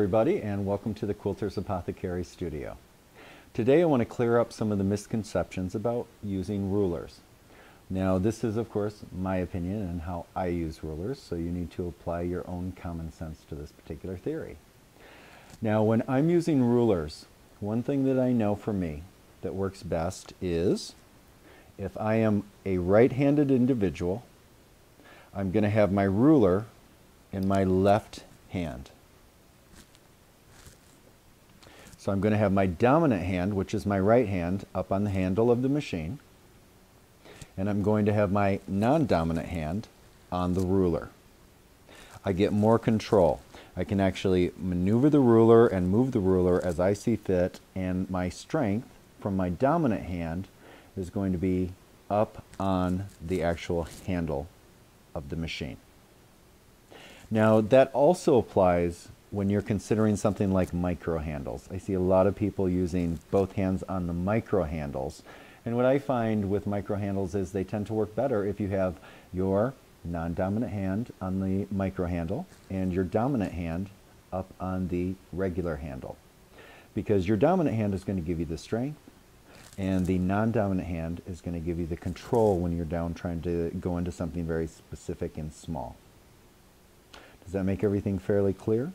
everybody, and welcome to the Quilter's Apothecary Studio. Today I want to clear up some of the misconceptions about using rulers. Now this is of course my opinion and how I use rulers, so you need to apply your own common sense to this particular theory. Now when I'm using rulers, one thing that I know for me that works best is if I am a right-handed individual, I'm going to have my ruler in my left hand. So I'm going to have my dominant hand, which is my right hand, up on the handle of the machine. And I'm going to have my non-dominant hand on the ruler. I get more control. I can actually maneuver the ruler and move the ruler as I see fit, and my strength from my dominant hand is going to be up on the actual handle of the machine. Now that also applies when you're considering something like micro handles. I see a lot of people using both hands on the micro handles, and what I find with micro handles is they tend to work better if you have your non-dominant hand on the micro handle and your dominant hand up on the regular handle, because your dominant hand is going to give you the strength and the non-dominant hand is going to give you the control when you're down trying to go into something very specific and small. Does that make everything fairly clear?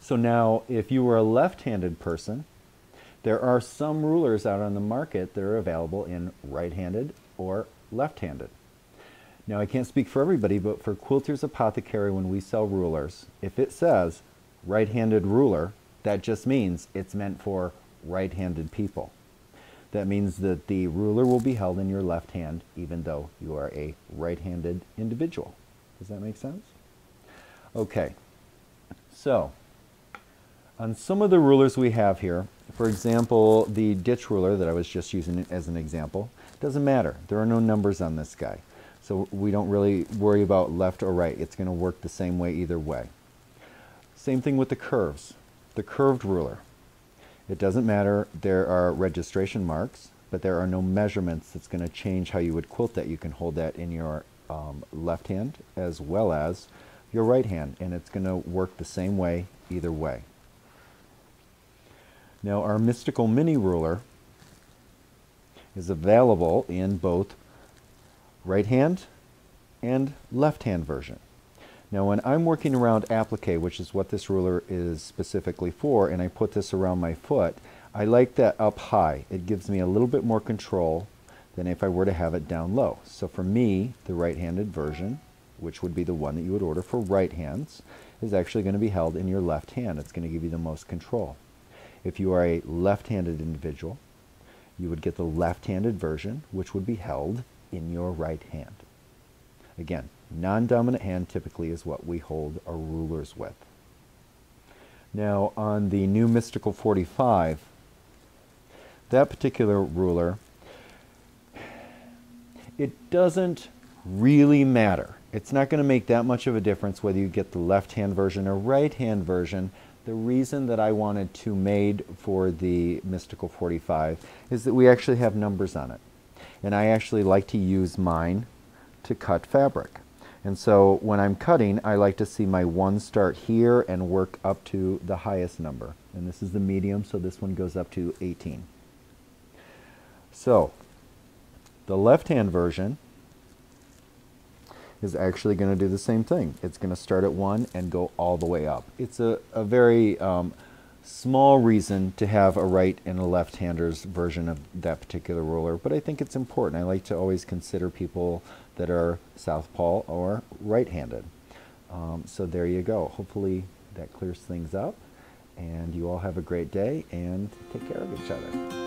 So now, if you were a left-handed person, there are some rulers out on the market that are available in right-handed or left-handed. Now, I can't speak for everybody, but for Quilter's Apothecary, when we sell rulers, if it says right-handed ruler, that just means it's meant for right-handed people. That means that the ruler will be held in your left hand, even though you are a right-handed individual. Does that make sense? Okay, so on some of the rulers we have here, for example, the ditch ruler that I was just using as an example, doesn't matter. There are no numbers on this guy. So we don't really worry about left or right. It's going to work the same way either way. Same thing with the curves. The curved ruler. It doesn't matter. There are registration marks, but there are no measurements that's going to change how you would quilt that. You can hold that in your left hand as well as your right hand, and it's going to work the same way either way. Now our mystical mini ruler is available in both right hand and left hand version. Now when I'm working around applique, which is what this ruler is specifically for, and I put this around my foot, I like that up high. It gives me a little bit more control than if I were to have it down low. So for me, the right-handed version, which would be the one that you would order for right hands, is actually going to be held in your left hand. It's going to give you the most control. If you are a left-handed individual, you would get the left-handed version, which would be held in your right hand. Again, non-dominant hand typically is what we hold our rulers with. Now on the new Mystical 45, that particular ruler, it doesn't really matter. It's not going to make that much of a difference whether you get the left-hand version or right-hand version. The reason that I wanted two made for the Mystical 45 is that we actually have numbers on it. And I actually like to use mine to cut fabric. And so when I'm cutting, I like to see my one start here and work up to the highest number. And this is the medium, so this one goes up to 18. So the left-hand version is actually going to do the same thing. It's going to start at 1 and go all the way up. It's a very small reason to have a right and a left-hander's version of that particular ruler, but I think it's important. I like to always consider people that are southpaw or right-handed. So there you go. Hopefully that clears things up, and you all have a great day and take care of each other.